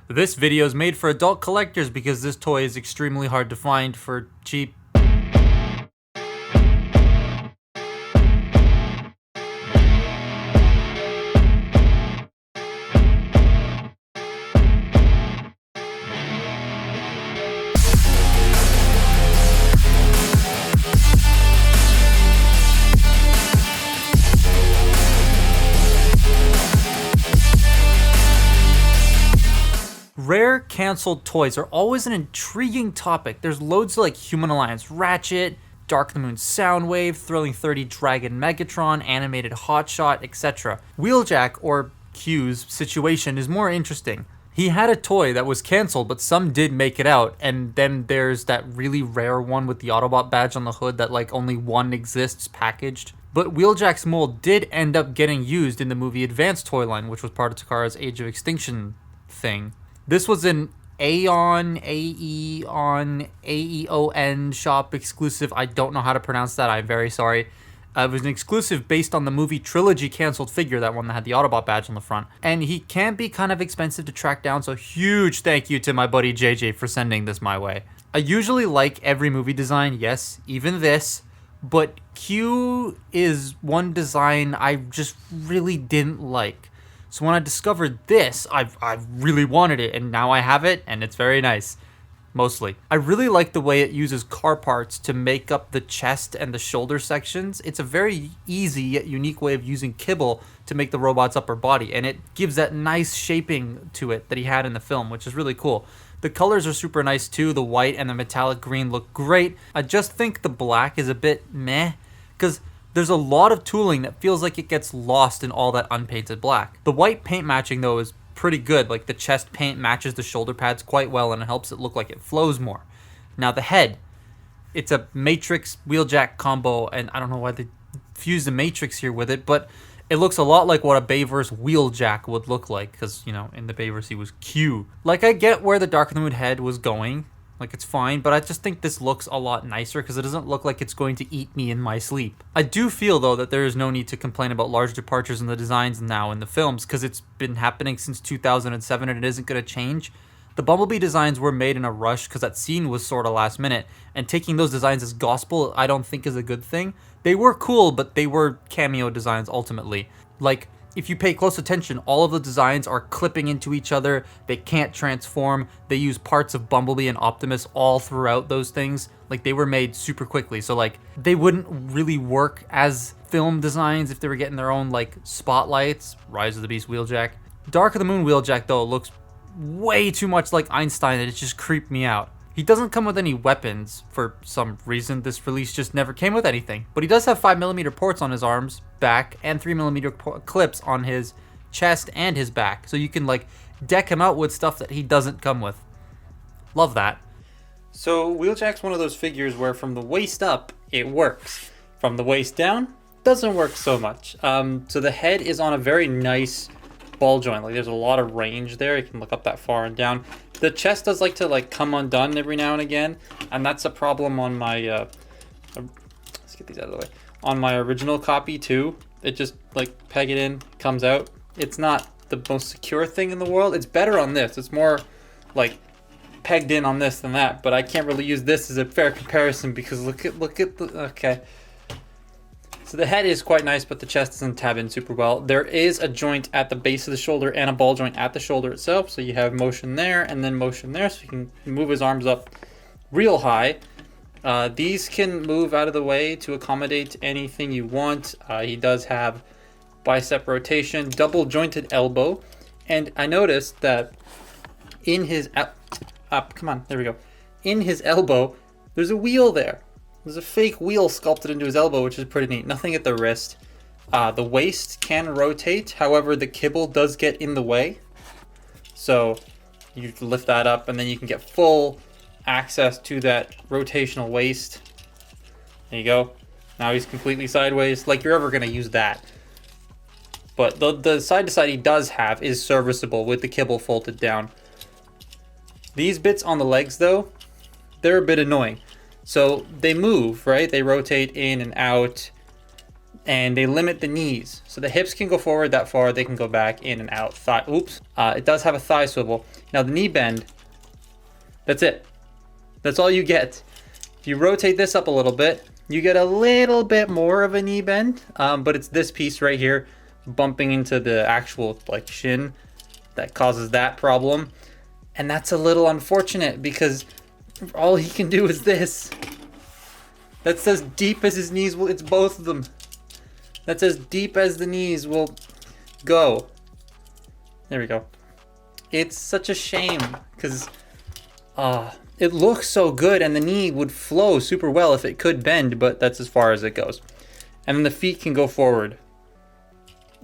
This video is made for adult collectors because this toy is extremely hard to find for cheap. Rare canceled toys are always an intriguing topic. There's loads of like Human Alliance Ratchet, Dark of the Moon Soundwave, Thrilling 30 Dragon Megatron, Animated Hotshot, etc. Wheeljack, or Q's, situation is more interesting. He had a toy that was canceled, but some did make it out, and then there's that really rare one with the Autobot badge on the hood that like only one exists packaged. But Wheeljack's mold did end up getting used in the movie Advanced Toy Line, which was part of Takara's Age of Extinction thing. This was an Aeon shop exclusive. I don't know how to pronounce that. I'm very sorry. It was an exclusive based on the movie Trilogy canceled figure, that one that had the Autobot badge on the front. And he can be kind of expensive to track down, so huge thank you to my buddy JJ for sending this my way. I usually like every movie design, yes, even this, but Q is one design I just really didn't like. So when I discovered this, I really wanted it, and now I have it, and it's very nice. Mostly. I really like the way it uses car parts to make up the chest and the shoulder sections. It's a very easy yet unique way of using kibble to make the robot's upper body, and it gives that nice shaping to it that he had in the film, which is really cool. The colors are super nice too. The white and the metallic green look great. I just think the black is a bit meh, because there's a lot of tooling that feels like it gets lost in all that unpainted black. The white paint matching though is pretty good. Like the chest paint matches the shoulder pads quite well and it helps it look like it flows more. Now the head, it's a Matrix Wheeljack combo, and I don't know why they fused the Matrix here with it, but it looks a lot like what a Bayverse Wheeljack would look like, because, you know, in the Bayverse he was Q. Like, I get where the Dark of the Moon head was going. Like, it's fine, but I just think this looks a lot nicer because it doesn't look like it's going to eat me in my sleep. I do feel, though, that there is no need to complain about large departures in the designs now in the films, because it's been happening since 2007 and it isn't going to change. The Bumblebee designs were made in a rush because that scene was sort of last minute, and taking those designs as gospel I don't think is a good thing. They were cool, but they were cameo designs ultimately. Like, if you pay close attention, all of the designs are clipping into each other. They can't transform. They use parts of Bumblebee and Optimus all throughout those things. Like, they were made super quickly. So, like, they wouldn't really work as film designs if they were getting their own, like, spotlights. Rise of the Beast Wheeljack. Dark of the Moon Wheeljack, though, looks way too much like Einstein, and it just creeped me out. He doesn't come with any weapons for some reason. This release just never came with anything. But he does have 5mm ports on his arms, back, and 3mm clips on his chest and his back. So you can, like, deck him out with stuff that he doesn't come with. Love that. So Wheeljack's one of those figures where from the waist up, it works. From the waist down, doesn't work so much. So the head is on a very nice ball joint. Like, there's a lot of range there. You can look up that far and down. The chest does like to like come undone every now and again, and that's a problem on my let's get these out of the way. On my original copy too, it just like peg it in, comes out. It's not the most secure thing in the world. It's better on this. It's more like pegged in on this than that, but I can't really use this as a fair comparison because look at the okay. So the head is quite nice, but the chest doesn't tab in super well. There is a joint at the base of the shoulder and a ball joint at the shoulder itself. So you have motion there and then motion there. So you can move his arms up real high. These can move out of the way to accommodate anything you want. He does have bicep rotation, double jointed elbow. And I noticed that in his, come on, there we go. In his elbow, there's a wheel there. There's a fake wheel sculpted into his elbow, which is pretty neat. Nothing at the wrist. The waist can rotate. However, the kibble does get in the way. So you lift that up, and then you can get full access to that rotational waist. There you go. Now he's completely sideways. Like you're ever going to use that. But the side-to-side he does have is serviceable with the kibble folded down. These bits on the legs, though, they're a bit annoying. So they move, right? They rotate in and out. and they limit the knees. So the hips can go forward that far, they can go back, in and out. Thigh, oops. It does have a thigh swivel. Now the knee bend, that's it. That's all you get. If you rotate this up a little bit, you get a little bit more of a knee bend, but it's this piece right here bumping into the actual like shin that causes that problem. And that's a little unfortunate because all he can do is this. That's as deep as his knees will, it's both of them. That's as deep as the knees will go. There we go. It's such a shame because it looks so good and the knee would flow super well if it could bend, but that's as far as it goes. And then the feet can go forward.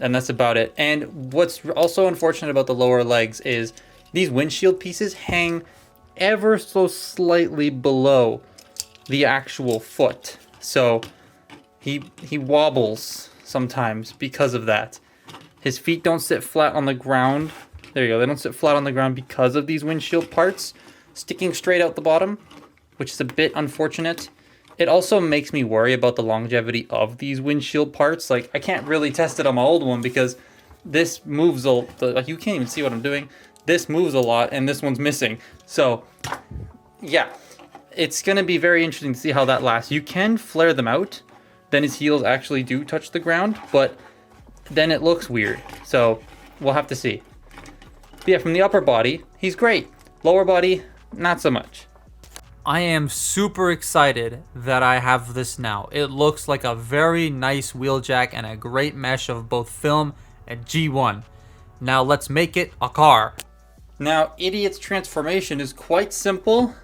And that's about it. And what's also unfortunate about the lower legs is these windshield pieces hang ever so slightly below the actual foot. So he wobbles sometimes because of that. His feet don't sit flat on the ground. There you go. They don't sit flat on the ground because of these windshield parts sticking straight out the bottom, which is a bit unfortunate. It also makes me worry about the longevity of these windshield parts. Like, I can't really test it on my old one because this moves like you can't even see what I'm doing. This moves a lot and this one's missing. So yeah, it's gonna be very interesting to see how that lasts. You can flare them out, then his heels actually do touch the ground, but then it looks weird. So we'll have to see. But yeah, from the upper body, he's great. Lower body, not so much. I am super excited that I have this now. It looks like a very nice Wheeljack and a great mesh of both film and G1. Now let's make it a car. Now, Idiot's transformation is quite simple,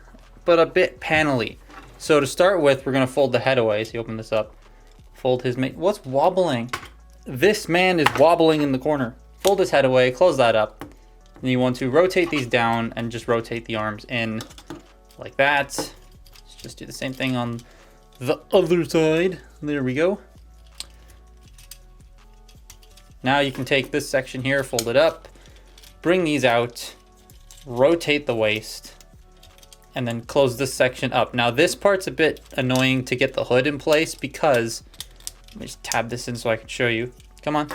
but a bit panely. So to start with, we're gonna fold the head away. So you open this up, fold his what's wobbling? This man is wobbling in the corner. Fold his head away, close that up. And you want to rotate these down and just rotate the arms in like that. Let's just do the same thing on the other side. There we go. Now you can take this section here, fold it up, bring these out, rotate the waist, and then close this section up. Now this part's a bit annoying to get the hood in place because, let me just tab this in so I can show you. Come on.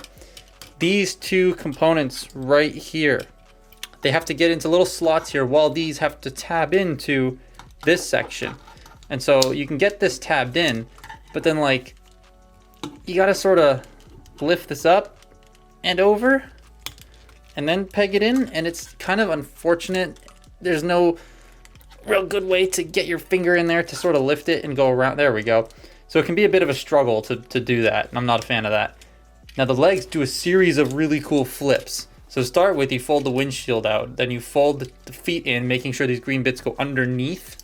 These two components right here, they have to get into little slots here while these have to tab into this section. And so you can get this tabbed in, but then like, you gotta sort of lift this up and over and then peg it in, and it's kind of unfortunate. There's no real good way to get your finger in there to sort of lift it and go around. There we go. So it can be a bit of a struggle to do that, and I'm not a fan of that. Now the legs do a series of really cool flips. So to start with, you fold the windshield out, then you fold the feet in, making sure these green bits go underneath,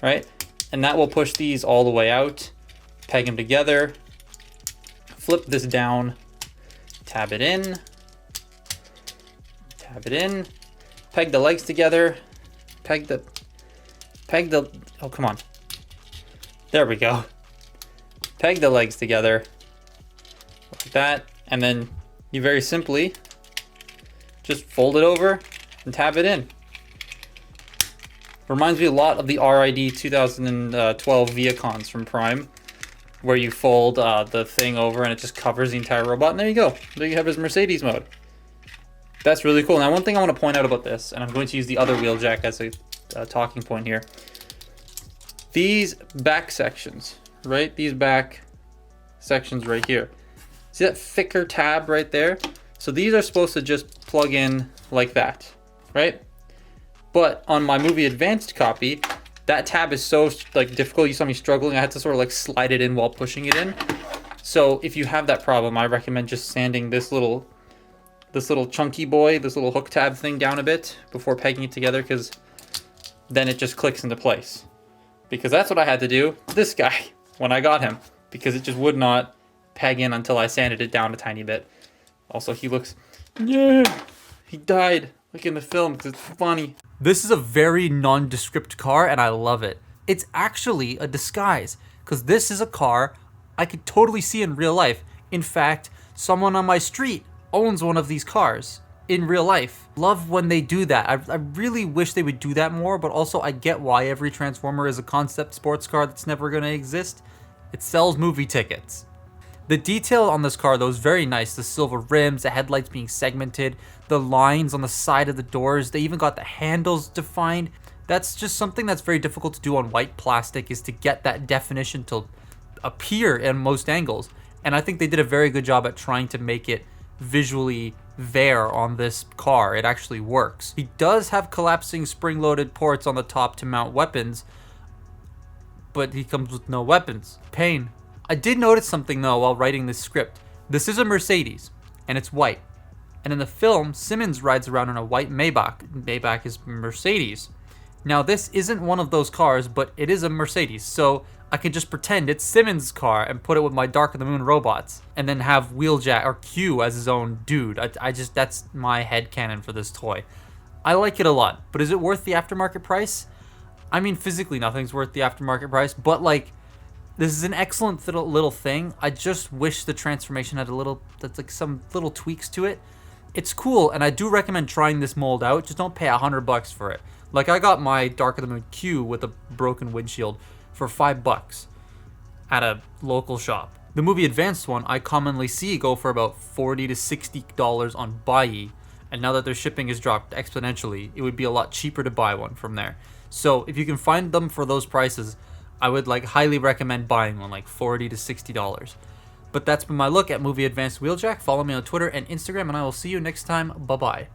right? And that will push these all the way out, peg them together, flip this down, tab it in, peg the legs together, peg the, oh, come on. There we go. Peg the legs together, like that, and then you very simply just fold it over and tab it in. Reminds me a lot of the RID 2012 Viacons from Prime, where you fold the thing over and it just covers the entire robot, and there you go. There you have his Mercedes mode. That's really cool. Now, one thing I want to point out about this, and I'm going to use the other Wheeljack as a talking point here. These back sections, right? These back sections right here. See that thicker tab right there? So these are supposed to just plug in like that, right? But on my movie advanced copy, that tab is so like difficult. You saw me struggling. I had to sort of like slide it in while pushing it in. So if you have that problem, I recommend just sanding this little chunky boy, this little hook tab thing down a bit before pegging it together, because then it just clicks into place. Because that's what I had to do with this guy when I got him, because it just would not peg in until I sanded it down a tiny bit. Also, he looks, yeah, he died like in the film because it's funny. This is a very nondescript car and I love it. It's actually a disguise because this is a car I could totally see in real life. In fact, someone on my street owns one of these cars in real life. Love when they do that. I really wish they would do that more, but also I get why every Transformer is a concept sports car that's never going to exist. It sells movie tickets. The detail on this car, though, is very nice. The silver rims, the headlights being segmented, the lines on the side of the doors. They even got the handles defined. That's just something that's very difficult to do on white plastic, is to get that definition to appear in most angles. And I think they did a very good job at trying to make it visually there on this car. It actually works. He does have collapsing spring-loaded ports on the top to mount weapons, but he comes with no weapons. Pain. I did notice something though while writing this script. This is a Mercedes, and it's white. And in the film, Simmons rides around in a white Maybach. Maybach is Mercedes. Now this isn't one of those cars, but it is a Mercedes, so I can just pretend it's Simmons' car and put it with my Dark of the Moon robots, and then have Wheeljack or Q as his own dude. I just, that's my headcanon for this toy. I like it a lot, but is it worth the aftermarket price? I mean, physically nothing's worth the aftermarket price, but like, this is an excellent little thing. I just wish the transformation had that's like some little tweaks to it. It's cool, and I do recommend trying this mold out. Just don't pay $100 for it. Like, I got my Dark of the Moon Q with a broken windshield for $5 at a local shop. The movie Advanced one I commonly see go for about $40 to $60 on Buy, and now that their shipping has dropped exponentially, it would be a lot cheaper to buy one from there. So if you can find them for those prices, I would like highly recommend buying one, like $40 to $60. But that's been my look at Movie Advanced Wheeljack. Follow me on Twitter and Instagram, and I will see you next time. Bye-bye.